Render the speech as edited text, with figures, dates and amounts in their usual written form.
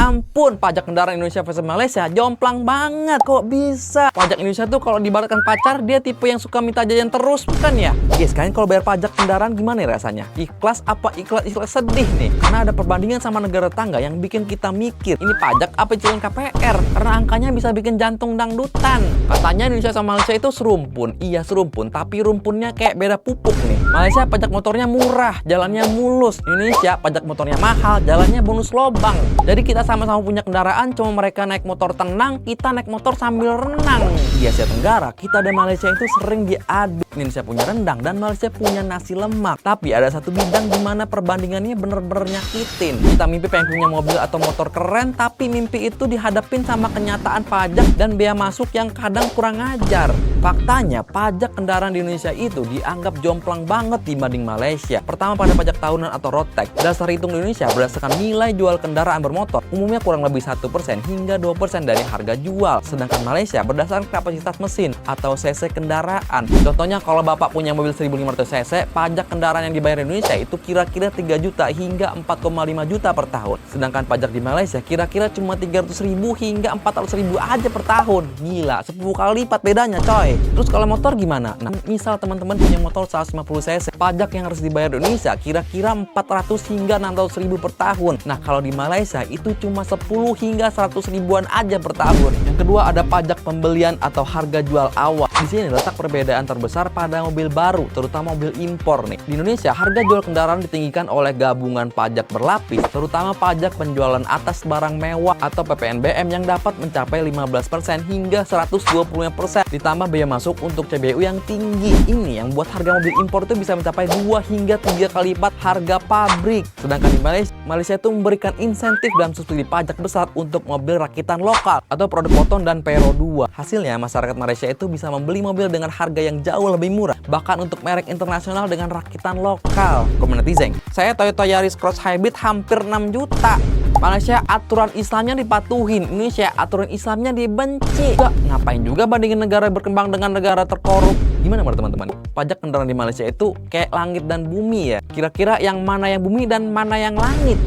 ampun, pajak kendaraan Indonesia versus Malaysia jomplang banget. Kok bisa? Pajak Indonesia tuh kalau diibaratkan pacar, dia tipe yang suka minta jajan terus, bukan ya? Guys, kalian kalau bayar pajak kendaraan gimana ya rasanya? Ikhlas apa ikhlas sedih nih? Karena ada perbandingan sama negara tetangga yang bikin kita mikir, ini pajak apa cicilan KPR? Karena angkanya bisa bikin jantung dangdutan. Katanya Indonesia sama Malaysia itu serumpun. Iya serumpun, tapi rumpunnya kayak beda pupuk nih. Malaysia pajak motornya murah, jalannya mulus. Indonesia pajak motornya mahal, jalannya bonus lobang. Jadi kita sama-sama punya kendaraan, cuma mereka naik motor tenang, kita naik motor sambil renang. Di Asia Tenggara, kita dan Malaysia itu sering diadu. Indonesia punya rendang dan Malaysia punya nasi lemak. Tapi ada satu bidang di mana perbandingannya bener-bener nyakitin. Kita mimpi pengen punya mobil atau motor keren, tapi mimpi itu dihadapin sama kenyataan pajak dan bea masuk yang kadang kurang ajar. Faktanya, pajak kendaraan di Indonesia itu dianggap jomplang banget dibanding Malaysia. Pertama, pada pajak tahunan atau road tax. Dasar hitung di Indonesia berdasarkan nilai jual kendaraan bermotor, umumnya kurang lebih 1% hingga 2% dari harga jual. Sedangkan Malaysia berdasarkan kapasitas mesin atau cc kendaraan. Contohnya, kalau Bapak punya mobil 1500 cc, pajak kendaraan yang dibayar di Indonesia itu kira-kira 3 juta hingga 4,5 juta per tahun. Sedangkan pajak di Malaysia kira-kira cuma 300.000 hingga 400.000 aja per tahun. Gila, 10 kali lipat bedanya coy. Terus kalau motor gimana? Nah, misal teman-teman punya motor 150 cc, pajak yang harus dibayar di Indonesia kira-kira 400 hingga 600.000 per tahun. Nah, kalau di Malaysia itu cuma 10 hingga 100 ribuan aja per tahun. Yang kedua ada pajak pembelian atau harga jual awal. Di sini letak perbedaan terbesar pada mobil baru, terutama mobil impor nih. Di Indonesia, harga jual kendaraan ditinggikan oleh gabungan pajak berlapis, terutama pajak penjualan atas barang mewah atau PPNBM yang dapat mencapai 15% hingga 125%, ditambah bea masuk untuk CBU yang tinggi. Ini yang buat harga mobil impor itu bisa mencapai 2 hingga 3 kali lipat harga pabrik. Sedangkan di Malaysia itu memberikan insentif dan subsidi pajak besar untuk mobil rakitan lokal atau produk Proton dan Pero 2. Hasilnya, masyarakat Malaysia itu bisa membeli mobil dengan harga yang jauh lebih murah, bahkan untuk merek internasional dengan rakitan lokal. Komen netizen, saya Toyota Yaris Cross Hybrid hampir 6 juta. Malaysia aturan Islamnya dipatuhin, Indonesia aturan Islamnya dibenci. Ngapain juga bandingin negara berkembang dengan negara terkorup? Gimana menurut teman-teman? Pajak kendaraan di Malaysia itu kayak langit dan bumi ya. Kira-kira yang mana yang bumi dan mana yang langit?